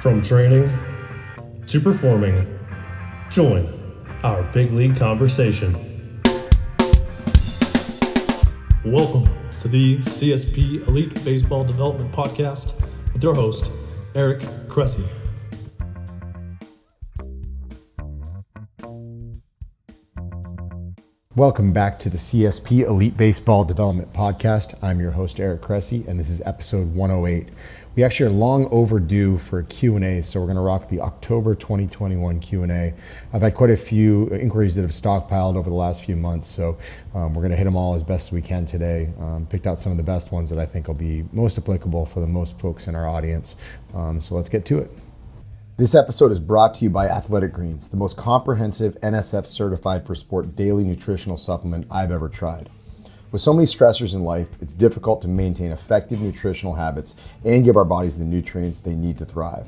From training to performing, join our big league conversation. Welcome to the CSP Elite Baseball Development Podcast with your host, Eric Cressey. Welcome back to the CSP Elite Baseball Development Podcast. I'm your host, Eric Cressey, and this is episode 108. We actually are long overdue for a Q&A, so we're going to rock the October 2021 Q&A. I've had quite a few inquiries that have stockpiled over the last few months, so we're going to hit them all as best we can today. Picked out some of the best ones that I think will be most applicable for the most folks in our audience. So let's get to it. This episode is brought to you by Athletic Greens, the most comprehensive NSF certified for sport daily nutritional supplement I've ever tried. With so many stressors in life, it's difficult to maintain effective nutritional habits and give our bodies the nutrients they need to thrive.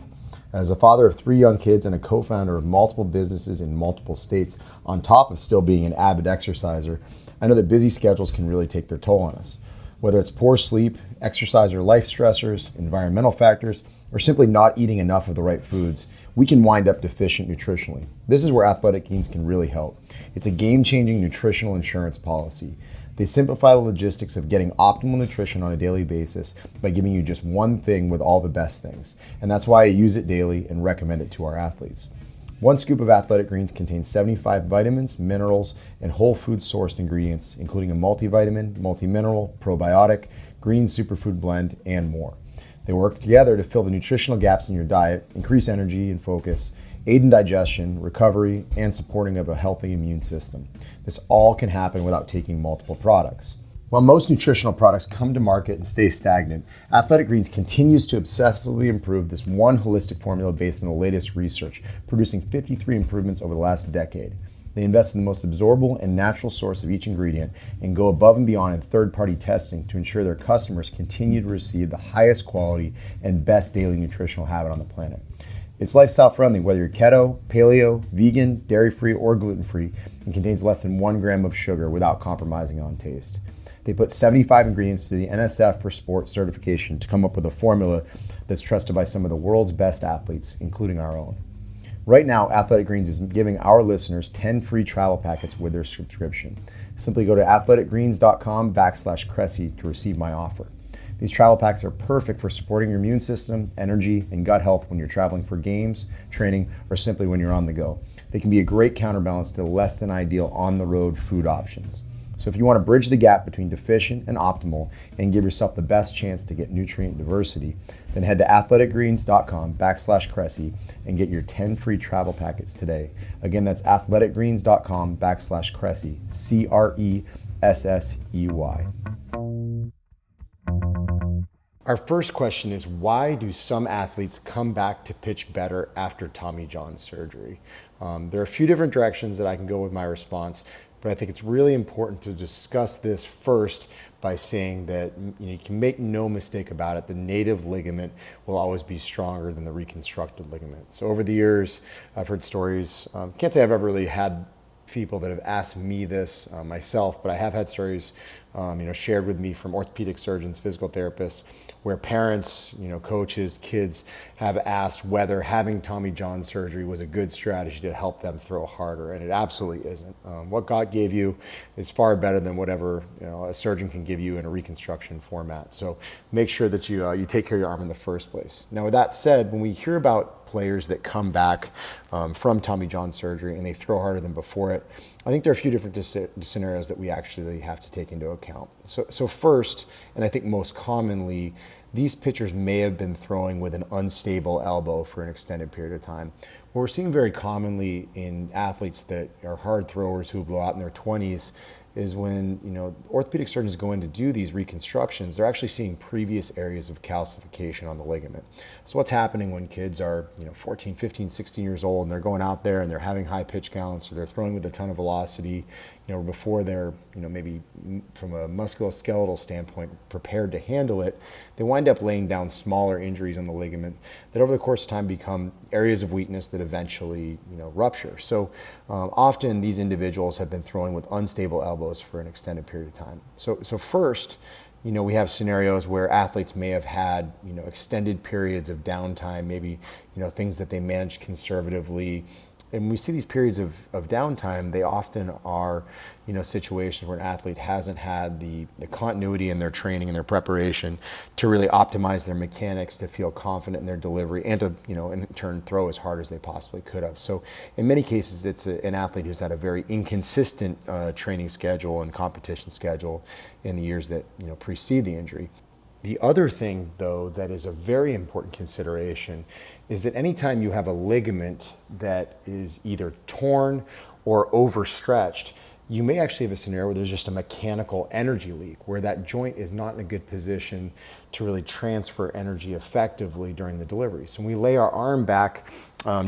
As a father of 3 young kids and a co-founder of multiple businesses in multiple states, on top of still being an avid exerciser, I know that busy schedules can really take their toll on us. Whether it's poor sleep, exercise or life stressors, environmental factors, or simply not eating enough of the right foods, we can wind up deficient nutritionally. This is where Athletic Greens can really help. It's a game-changing nutritional insurance policy. They simplify the logistics of getting optimal nutrition on a daily basis by giving you just one thing with all the best things. And that's why I use it daily and recommend it to our athletes. 1 scoop of Athletic Greens contains 75 vitamins, minerals, and whole food sourced ingredients, including a multivitamin, multimineral, probiotic, green superfood blend, and more. They work together to fill the nutritional gaps in your diet, increase energy and focus, aid in digestion, recovery, and supporting of a healthy immune system. This all can happen without taking multiple products. While most nutritional products come to market and stay stagnant, Athletic Greens continues to obsessively improve this one holistic formula based on the latest research, producing 53 improvements over the last decade. They invest in the most absorbable and natural source of each ingredient and go above and beyond in third-party testing to ensure their customers continue to receive the highest quality and best daily nutritional habit on the planet. It's lifestyle friendly, whether you're keto, paleo, vegan, dairy-free, or gluten-free, and contains less than 1 gram of sugar without compromising on taste. They put 75 ingredients through the NSF for Sport certification to come up with a formula that's trusted by some of the world's best athletes, including our own. Right now, Athletic Greens is giving our listeners 10 free travel packets with their subscription. Simply go to athleticgreens.com/Cressey to receive my offer. These travel packs are perfect for supporting your immune system, energy, and gut health when you're traveling for games, training, or simply when you're on the go. They can be a great counterbalance to less than ideal on-the-road food options. So if you want to bridge the gap between deficient and optimal and give yourself the best chance to get nutrient diversity, then head to athleticgreens.com/Cressey and get your 10 free travel packets today. Again, that's athleticgreens.com/Cressey, CRESSEY. Our first question is, why do some athletes come back to pitch better after Tommy John surgery? There are a few different directions that I can go with my response, but I think it's really important to discuss this first by saying that you can make no mistake about it, the native ligament will always be stronger than the reconstructed ligament. So over the years, I've heard stories, can't say I've ever really had people that have asked me this myself, but I have had stories shared with me from orthopedic surgeons, physical therapists, where parents, coaches, kids have asked whether having Tommy John surgery was a good strategy to help them throw harder, and it absolutely isn't. What God gave you is far better than whatever a surgeon can give you in a reconstruction format. So make sure that you take care of your arm in the first place. Now, with that said, when we hear about players that come back from Tommy John surgery and they throw harder than before it, I think there are a few different scenarios that we actually have to take into account. So first, and I think most commonly, these pitchers may have been throwing with an unstable elbow for an extended period of time. What we're seeing very commonly in athletes that are hard throwers who blow out in their 20s is when orthopedic surgeons go in to do these reconstructions, they're actually seeing previous areas of calcification on the ligament. So what's happening when kids are 14, 15, 16 years old and they're going out there and they're having high pitch counts or they're throwing with a ton of velocity, before they're maybe from a musculoskeletal standpoint prepared to handle it, they wind up laying down smaller injuries on the ligament that over the course of time become areas of weakness that eventually rupture. So often these individuals have been throwing with unstable elbows for an extended period of time. So first, we have scenarios where athletes may have had, extended periods of downtime, maybe, things that they managed conservatively. And when we see these periods of downtime, they often are, situations where an athlete hasn't had the continuity in their training and their preparation to really optimize their mechanics, to feel confident in their delivery, and to, in turn, throw as hard as they possibly could have. So in many cases, it's an athlete who's had a very inconsistent training schedule and competition schedule in the years that, precede the injury. The other thing, though, that is a very important consideration is that anytime you have a ligament that is either torn or overstretched, you may actually have a scenario where there's just a mechanical energy leak, where that joint is not in a good position to really transfer energy effectively during the delivery. So when we lay our arm back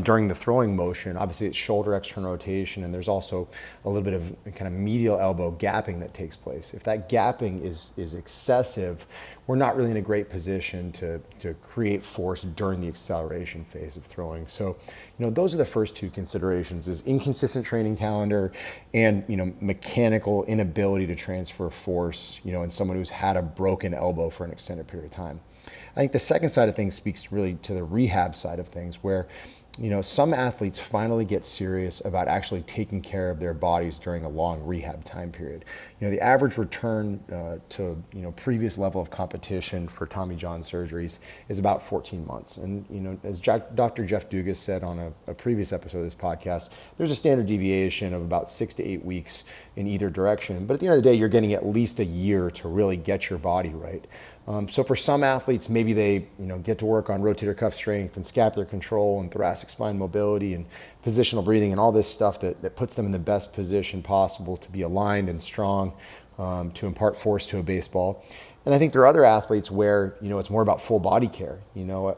during the throwing motion, obviously it's shoulder external rotation, and there's also a little bit of kind of medial elbow gapping that takes place. If that gapping is excessive, we're not really in a great position to create force during the acceleration phase of throwing. So, those are the first two considerations: is inconsistent training calendar and, mechanical inability to transfer force, in someone who's had a broken elbow for an extended period of time. I think the second side of things speaks really to the rehab side of things, where some athletes finally get serious about actually taking care of their bodies during a long rehab time period. The average return to previous level of competition for Tommy John surgeries is about 14 months. And as Dr. Jeff Dugas said on a previous episode of this podcast, there's a standard deviation of about 6 to 8 weeks in either direction. But at the end of the day, you're getting at least a year to really get your body right. So for some athletes, maybe they get to work on rotator cuff strength and scapular control and thoracic spine mobility and positional breathing and all this stuff that puts them in the best position possible to be aligned and strong, to impart force to a baseball. And I think there are other athletes where, it's more about full body care.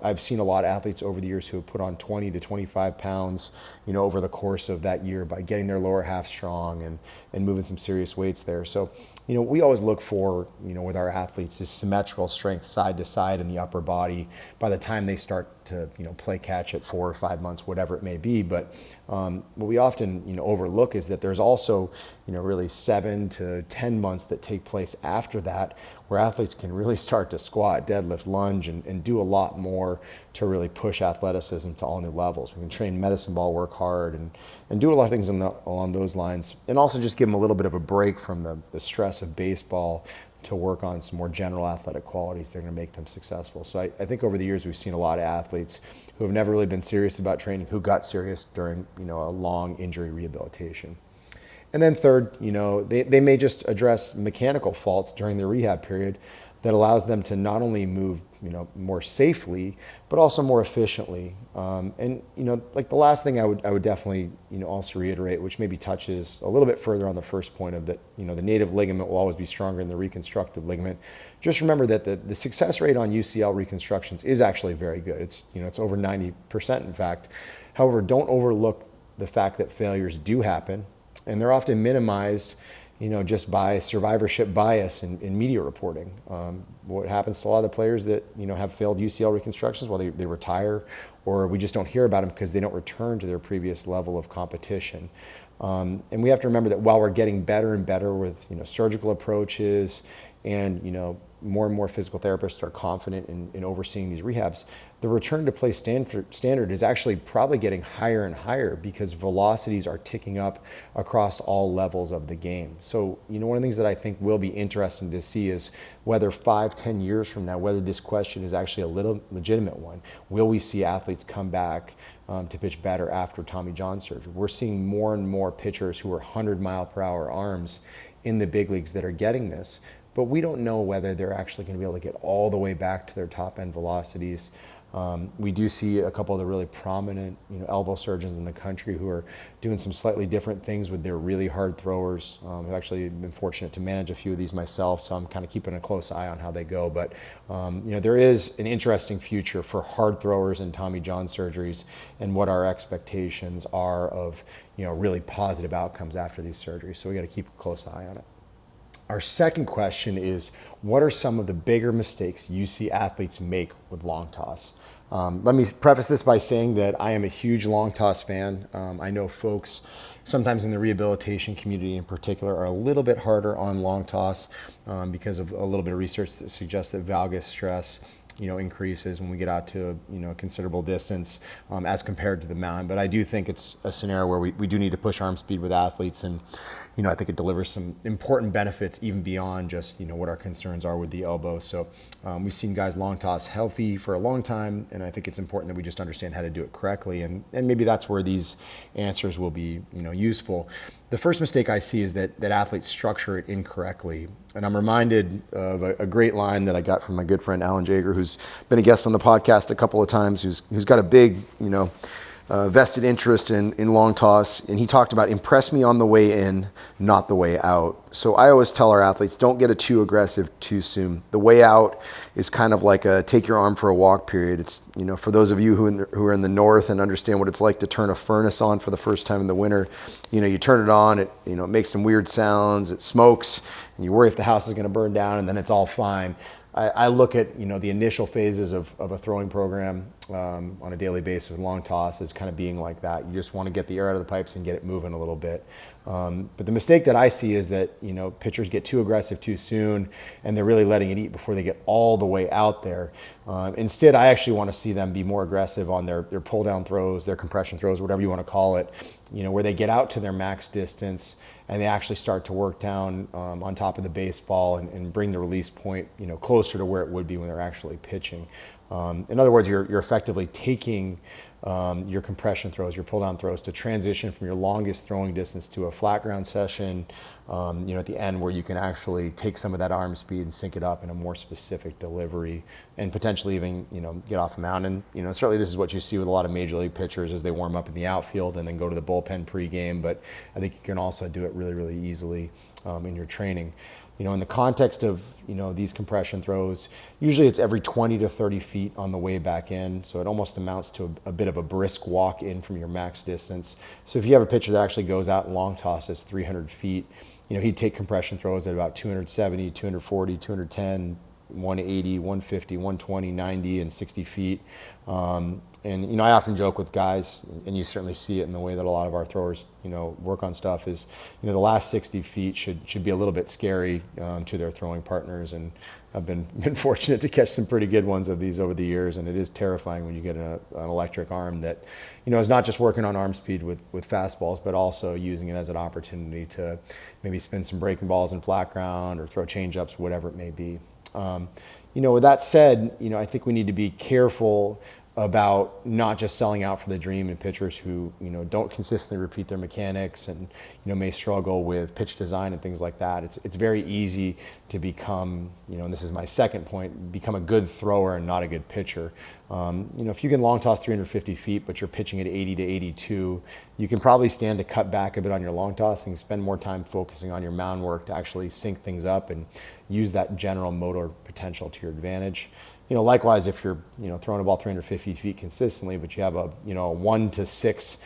I've seen a lot of athletes over the years who have put on 20 to 25 pounds, over the course of that year by getting their lower half strong and moving some serious weights there. So, we always look for, with our athletes, is symmetrical strength side to side in the upper body by the time they start to, play catch at 4 or 5 months, whatever it may be. But what we often, overlook is that there's also, really 7 to 10 months that take place after that, where athletes can really start to squat, deadlift, lunge, and do a lot more to really push athleticism to all new levels. We can train medicine ball, work hard, and do a lot of things along those lines, and also just give them a little bit of a break from the stress of baseball to work on some more general athletic qualities that are going to make them successful. So I think over the years we've seen a lot of athletes who have never really been serious about training who got serious during a long injury rehabilitation. And then third, they may just address mechanical faults during their rehab period that allows them to not only move, more safely, but also more efficiently. And like the last thing I would definitely, also reiterate, which maybe touches a little bit further on the first point of that, the native ligament will always be stronger than the reconstructive ligament. Just remember that the success rate on UCL reconstructions is actually very good. It's over 90%, in fact. However, don't overlook the fact that failures do happen, and they're often minimized, just by survivorship bias in media reporting. What happens to a lot of the players that, have failed UCL reconstructions? Well, they retire, or we just don't hear about them because they don't return to their previous level of competition. And we have to remember that while we're getting better and better with, surgical approaches and, more and more physical therapists are confident in overseeing these rehabs, the return to play standard is actually probably getting higher and higher because velocities are ticking up across all levels of the game. So, one of the things that I think will be interesting to see is whether 5-10 years from now, whether this question is actually a little legitimate one. Will we see athletes come back to pitch better after Tommy John surgery? We're seeing more and more pitchers who are 100-mile-per-hour arms in the big leagues that are getting this. But we don't know whether they're actually going to be able to get all the way back to their top end velocities. We do see a couple of the really prominent, elbow surgeons in the country who are doing some slightly different things with their really hard throwers. I've actually been fortunate to manage a few of these myself, so I'm kind of keeping a close eye on how they go. But there is an interesting future for hard throwers and Tommy John surgeries, and what our expectations are of really positive outcomes after these surgeries. So we got to keep a close eye on it. Our second question is, what are some of the bigger mistakes you see athletes make with long toss? Let me preface this by saying that I am a huge long toss fan. I know folks sometimes in the rehabilitation community in particular are a little bit harder on long toss because of a little bit of research that suggests that valgus stress increases when we get out to a considerable distance as compared to the mound. But I do think it's a scenario where we do need to push arm speed with athletes, and I think it delivers some important benefits even beyond just what our concerns are with the elbow. So we've seen guys long toss healthy for a long time, and I think it's important that we just understand how to do it correctly, and maybe that's where these answers will be useful. The first mistake I see is that athletes structure it incorrectly. And I'm reminded of a great line that I got from my good friend Alan Jaeger, who's been a guest on the podcast a couple of times, who's got a big, vested interest in long toss. And he talked about impress me on the way in, not the way out. So I always tell our athletes, don't get it too aggressive too soon. The way out is kind of like a take your arm for a walk period. It's, for those of you who are in the north and understand what it's like to turn a furnace on for the first time in the winter, you turn it on, it makes some weird sounds, it smokes, and you worry if the house is going to burn down, and then it's all fine. I look at the initial phases of a throwing program on a daily basis with long toss as kind of being like that. You just want to get the air out of the pipes and get it moving a little bit. But the mistake that I see is that pitchers get too aggressive too soon, and they're really letting it eat before they get all the way out there. Instead, I actually want to see them be more aggressive on their pull down throws, their compression throws, whatever you want to call it. Where they get out to their max distance and they actually start to work down on top of the baseball and bring the release point closer to where it would be when they're actually pitching. In other words, you're effectively taking your compression throws, your pull down throws, to transition from your longest throwing distance to a flat ground session, at the end, where you can actually take some of that arm speed and sync it up in a more specific delivery, and potentially even get off the mound. And certainly this is what you see with a lot of major league pitchers as they warm up in the outfield and then go to the bullpen pregame. But I think you can also do it really, really easily in your training. In the context of these compression throws, usually it's every 20 to 30 feet on the way back in, so it almost amounts to a bit of a brisk walk in from your max distance. So if you have a pitcher that actually goes out and long tosses 300 feet, he'd take compression throws at about 270, 240, 210, 180, 150, 120, 90, and 60 feet. And I often joke with guys, and you certainly see it in the way that a lot of our throwers, work on stuff, is, the last 60 feet should be a little bit scary to their throwing partners. And I've been fortunate to catch some pretty good ones of these over the years, and it is terrifying when you get an electric arm that, is not just working on arm speed with fastballs, but also using it as an opportunity to maybe spin some breaking balls in flat ground or throw change-ups, whatever it may be. With that said, I think we need to be careful about not just selling out for the dream in pitchers who, don't consistently repeat their mechanics and, may struggle with pitch design and things like that. It's very easy to become, and this is my second point, become a good thrower and not a good pitcher. If you can long toss 350 feet, but you're pitching at 80 to 82, you can probably stand to cut back a bit on your long toss and spend more time focusing on your mound work to actually sync things up and use that general motor potential to your advantage. Likewise, if you're, throwing a ball 350 feet consistently, but you have a 1 to 6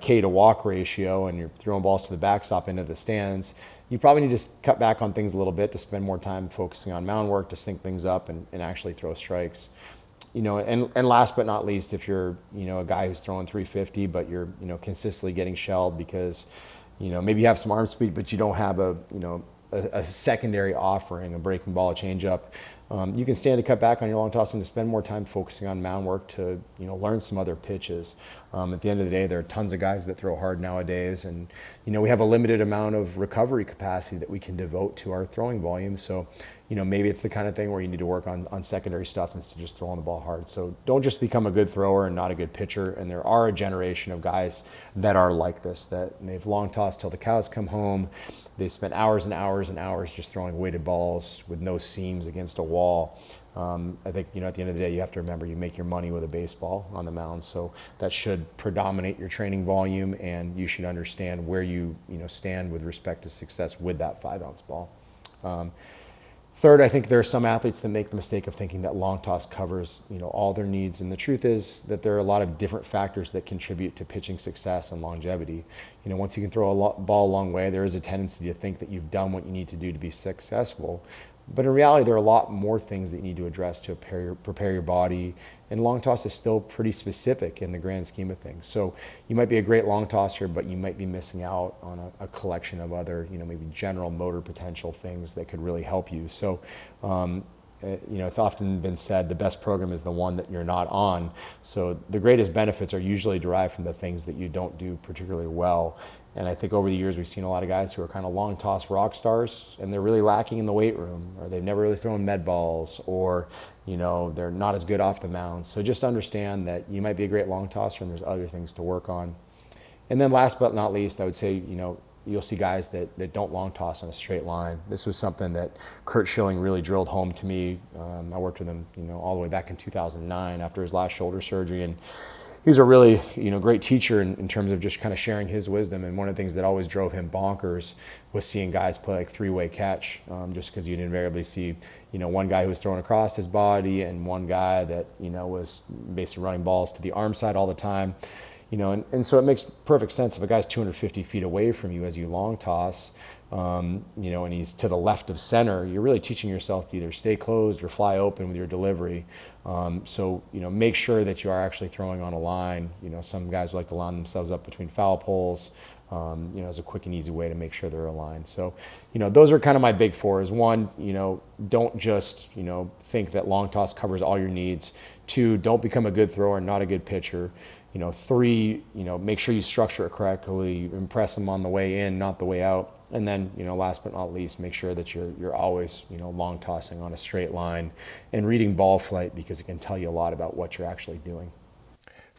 K to walk ratio, and you're throwing balls to the backstop into the stands, you probably need to cut back on things a little bit to spend more time focusing on mound work to sync things up and actually throw strikes. And last but not least, if you're, a guy who's throwing 350, but you're, consistently getting shelled because, maybe you have some arm speed, but you don't have a secondary offering, a breaking ball, a changeup, you can stand to cut back on your long toss and to spend more time focusing on mound work to learn some other pitches. At the end of the day, there are tons of guys that throw hard nowadays, and we have a limited amount of recovery capacity that we can devote to our throwing volume. So maybe it's the kind of thing where you need to work on secondary stuff instead of just throwing the ball hard. So don't just become a good thrower and not a good pitcher. And there are a generation of guys that are like this, that they've long tossed till the cows come home. They spent hours and hours and hours just throwing weighted balls with no seams against a wall. I think, at the end of the day, you have to remember you make your money with a baseball on the mound. So that should predominate your training volume, and you should understand where you stand with respect to success with that 5-ounce ball. Third, I think there are some athletes that make the mistake of thinking that long toss covers, all their needs. And the truth is that there are a lot of different factors that contribute to pitching success and longevity. Once you can throw a ball a long way, there is a tendency to think that you've done what you need to do to be successful. But in reality, there are a lot more things that you need to address to prepare your body. And long toss is still pretty specific in the grand scheme of things. So you might be a great long tosser, but you might be missing out on a collection of other, maybe general motor potential things that could really help you. So, it's often been said the best program is the one that you're not on. So the greatest benefits are usually derived from the things that you don't do particularly well. And I think over the years, we've seen a lot of guys who are kind of long toss rock stars, and they're really lacking in the weight room, or they've never really thrown med balls, or, they're not as good off the mound. So just understand that you might be a great long tosser and there's other things to work on. And then last but not least, I would say, you'll see guys that don't long toss on a straight line. This was something that Kurt Schilling really drilled home to me. I worked with him, all the way back in 2009 after his last shoulder surgery, and he was a really, great teacher in terms of just kind of sharing his wisdom. And one of the things that always drove him bonkers was seeing guys play like three-way catch, just because you'd invariably see, one guy who was throwing across his body and one guy that, was basically running balls to the arm side all the time. And so it makes perfect sense if a guy's 250 feet away from you as you long toss, and he's to the left of center, you're really teaching yourself to either stay closed or fly open with your delivery. So make sure that you are actually throwing on a line. Some guys like to line themselves up between foul poles, as a quick and easy way to make sure they're aligned. So, those are kind of my big fours. One, don't just, think that long toss covers all your needs. Two, don't become a good thrower, not a good pitcher. Three, make sure you structure it correctly, impress them on the way in, not the way out. And then, last but not least, make sure that you're always, long tossing on a straight line and reading ball flight, because it can tell you a lot about what you're actually doing.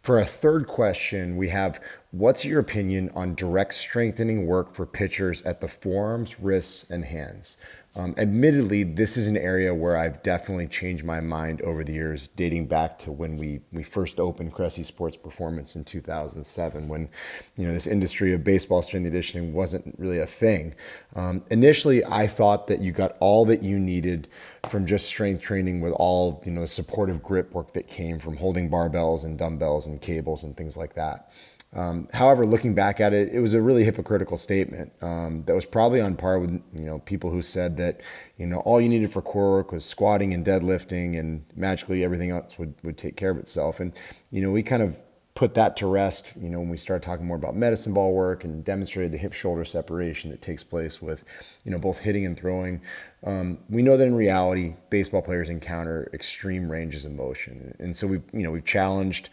For a third question, we have, what's your opinion on direct strengthening work for pitchers at the forearms, wrists, and hands? Admittedly, this is an area where I've definitely changed my mind over the years, dating back to when we first opened Cressey Sports Performance in 2007, when this industry of baseball strength and conditioning wasn't really a thing. Initially, I thought that you got all that you needed from just strength training with all the supportive grip work that came from holding barbells and dumbbells and cables and things like that. However, looking back at it, it was a really hypocritical statement that was probably on par with people who said that all you needed for core work was squatting and deadlifting, and magically everything else would take care of itself. And we kind of put that to rest when we started talking more about medicine ball work and demonstrated the hip shoulder separation that takes place with both hitting and throwing. We know that in reality, baseball players encounter extreme ranges of motion, and so we've challenged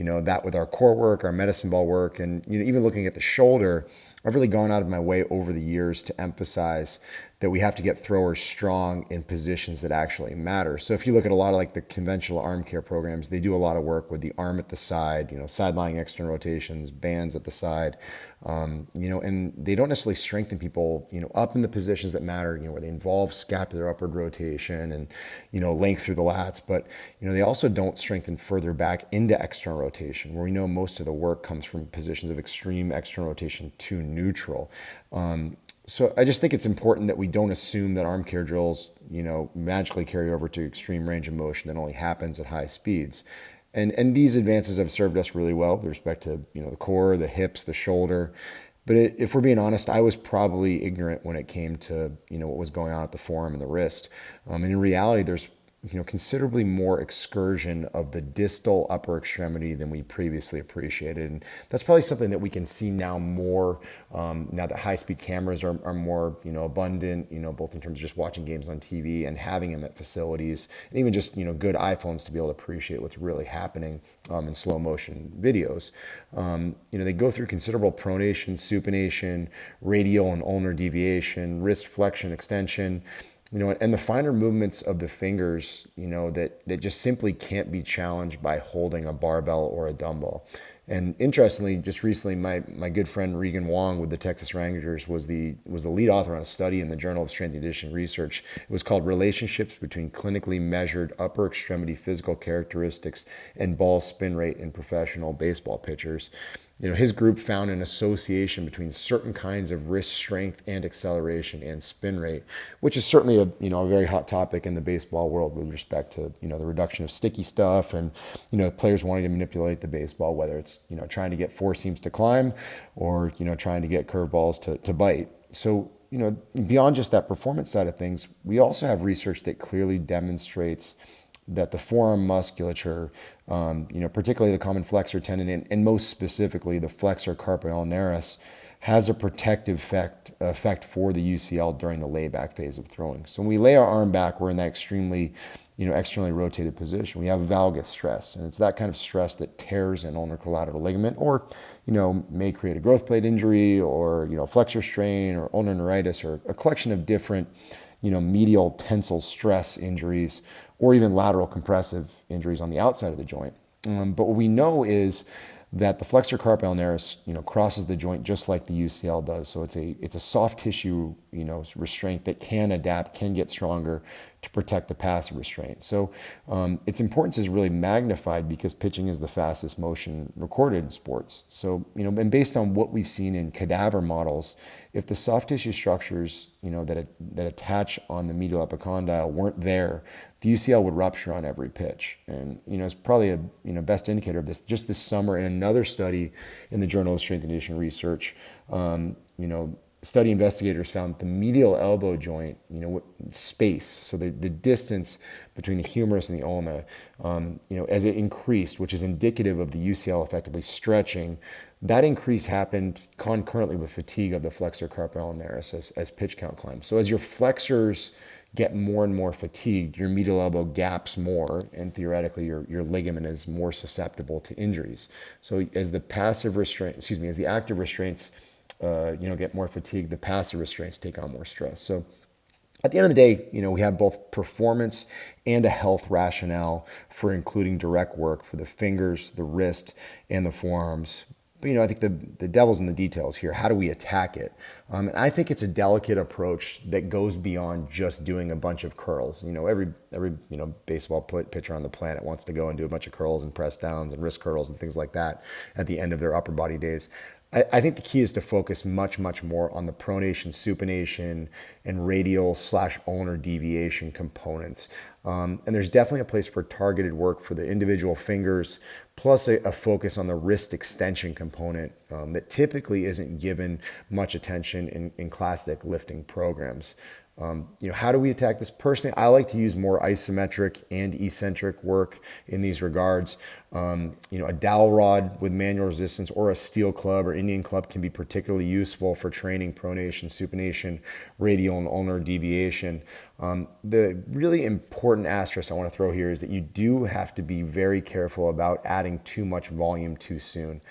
that with our core work, our medicine ball work, and even looking at the shoulder, I've really gone out of my way over the years to emphasize that we have to get throwers strong in positions that actually matter. So if you look at a lot of like the conventional arm care programs, they do a lot of work with the arm at the side, side lying external rotations, bands at the side, and they don't necessarily strengthen people, up in the positions that matter, where they involve scapular upward rotation and, length through the lats, but, they also don't strengthen further back into external rotation, where we know most of the work comes from positions of extreme external rotation to neutral. So I just think it's important that we don't assume that arm care drills, magically carry over to extreme range of motion that only happens at high speeds. And these advances have served us really well with respect to, the core, the hips, the shoulder. But if we're being honest, I was probably ignorant when it came to, what was going on at the forearm and the wrist. And in reality, there's considerably more excursion of the distal upper extremity than we previously appreciated. And that's probably something that we can see now more, now that high-speed cameras are more, abundant, both in terms of just watching games on TV and having them at facilities, and even just, good iPhones to be able to appreciate what's really happening in slow motion videos. They go through considerable pronation, supination, radial and ulnar deviation, wrist flexion, extension, and the finer movements of the fingers, that just simply can't be challenged by holding a barbell or a dumbbell. And interestingly, just recently, my good friend Regan Wong with the Texas Rangers was the lead author on a study in the Journal of Strength and Conditioning Research. It was called Relationships Between Clinically Measured Upper Extremity Physical Characteristics and Ball Spin Rate in Professional Baseball Pitchers. His group found an association between certain kinds of wrist strength and acceleration and spin rate, which is certainly a very hot topic in the baseball world with respect to the reduction of sticky stuff and players wanting to manipulate the baseball, whether it's trying to get four seams to climb or trying to get curveballs to bite. So beyond just that performance side of things, we also have research that clearly demonstrates that the forearm musculature, particularly the common flexor tendon, and most specifically the flexor carpi ulnaris, has a protective effect for the UCL during the layback phase of throwing. So when we lay our arm back, we're in that extremely, externally rotated position. We have valgus stress, and it's that kind of stress that tears an ulnar collateral ligament, or, may create a growth plate injury, or, flexor strain, or ulnar neuritis, or a collection of different, medial tensile stress injuries, or even lateral compressive injuries on the outside of the joint. But what we know is that the flexor carpi ulnaris, crosses the joint just like the UCL does. So it's a soft tissue, restraint that can adapt, can get stronger to protect the passive restraint. So its importance is really magnified because pitching is the fastest motion recorded in sports. So, and based on what we've seen in cadaver models, if the soft tissue structures, that attach on the medial epicondyle weren't there, the UCL would rupture on every pitch. And, it's probably a, best indicator of this. Just this summer in another study in the Journal of Strength and Conditioning Research, study investigators found the medial elbow joint, space, so the distance between the humerus and the ulna, as it increased, which is indicative of the UCL effectively stretching, that increase happened concurrently with fatigue of the flexor carpi ulnaris as pitch count climbs. So as your flexors get more and more fatigued, your medial elbow gaps more, and theoretically your ligament is more susceptible to injuries. So as the as the active restraints get more fatigued, the passive restraints take on more stress. So at the end of the day, we have both performance and a health rationale for including direct work for the fingers, the wrist, and the forearms. But, I think the devil's in the details here. How do we attack it? And I think it's a delicate approach that goes beyond just doing a bunch of curls. Every baseball pitcher on the planet wants to go and do a bunch of curls and press downs and wrist curls and things like that at the end of their upper body days. I think the key is to focus much, much more on the pronation, supination, and radial/ulnar deviation components. And there's definitely a place for targeted work for the individual fingers, plus a focus on the wrist extension component that typically isn't given much attention in classic lifting programs. How do we attack this? Personally, I like to use more isometric and eccentric work in these regards. A dowel rod with manual resistance or a steel club or Indian club can be particularly useful for training pronation, supination, radial and ulnar deviation. The really important asterisk I want to throw here is that you do have to be very careful about adding too much volume too soon.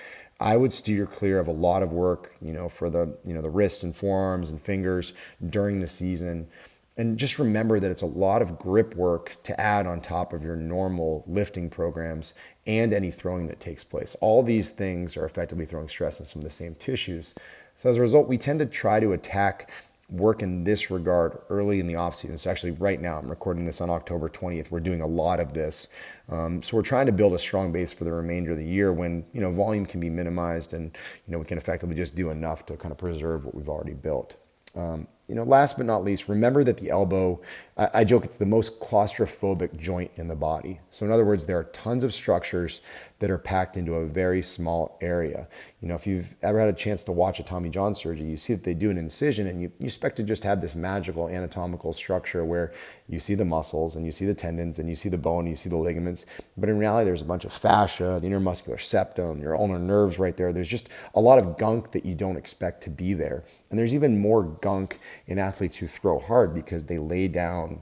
I would steer clear of a lot of work, for the wrist and forearms and fingers during the season. And just remember that it's a lot of grip work to add on top of your normal lifting programs and any throwing that takes place. All these things are effectively throwing stress on some of the same tissues. So as a result, we tend to try to attack work in this regard early in the off season. So actually right now, I'm recording this on October 20th. We're doing a lot of this. So we're trying to build a strong base for the remainder of the year when, volume can be minimized and, we can effectively just do enough to kind of preserve what we've already built. Last but not least, remember that the elbow, I joke, it's the most claustrophobic joint in the body. So in other words, there are tons of structures that are packed into a very small area. If you've ever had a chance to watch a Tommy John surgery, you see that they do an incision and you expect to just have this magical anatomical structure where you see the muscles and you see the tendons and you see the bone, and you see the ligaments. But in reality, there's a bunch of fascia, the intermuscular septum, your ulnar nerves right there. There's just a lot of gunk that you don't expect to be there. And there's even more gunk in athletes who throw hard because they lay down,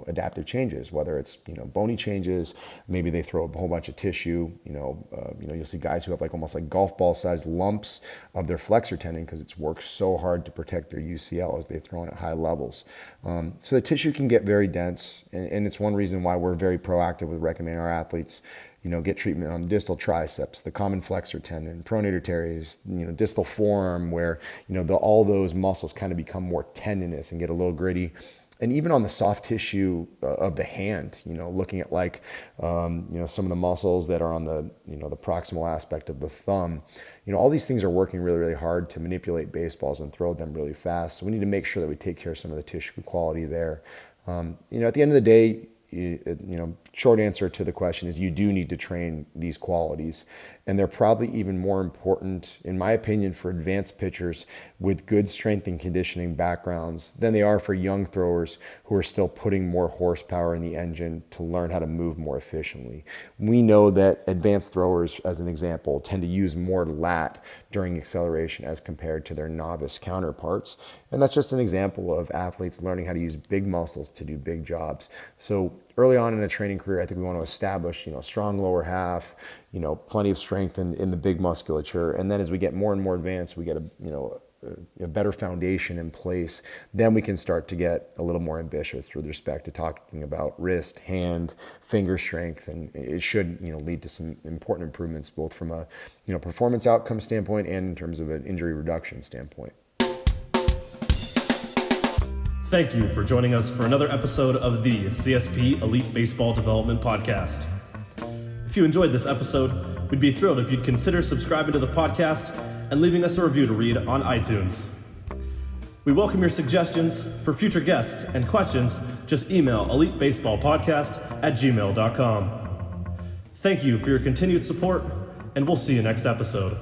adaptive changes, whether it's, bony changes, maybe they throw a whole bunch of tissue, you'll see guys who have almost like golf ball sized lumps of their flexor tendon because it's worked so hard to protect their UCL as they've thrown at high levels. So the tissue can get very dense, and it's one reason why we're very proactive with recommending our athletes get treatment on distal triceps, the common flexor tendon, pronator teres, distal forearm, where, all those muscles kind of become more tendinous and get a little gritty. And even on the soft tissue of the hand, looking at some of the muscles that are on the, the proximal aspect of the thumb, all these things are working really, really hard to manipulate baseballs and throw them really fast. So we need to make sure that we take care of some of the tissue quality there. At the end of the day, short answer to the question is you do need to train these qualities. And they're probably even more important, in my opinion, for advanced pitchers with good strength and conditioning backgrounds than they are for young throwers who are still putting more horsepower in the engine to learn how to move more efficiently. We know that advanced throwers, as an example, tend to use more lat during acceleration as compared to their novice counterparts. And that's just an example of athletes learning how to use big muscles to do big jobs. So early on in a training career, I think we want to establish, strong lower half, plenty of strength in the big musculature. And then as we get more and more advanced, we get a better foundation in place. Then we can start to get a little more ambitious with respect to talking about wrist, hand, finger strength, and it should lead to some important improvements both from a performance outcome standpoint and in terms of an injury reduction standpoint. Thank you for joining us for another episode of the CSP Elite Baseball Development Podcast. If you enjoyed this episode, we'd be thrilled if you'd consider subscribing to the podcast and leaving us a review to read on iTunes. We welcome your suggestions for future guests and questions. Just email elitebaseballpodcast@gmail.com. Thank you for your continued support, and we'll see you next episode.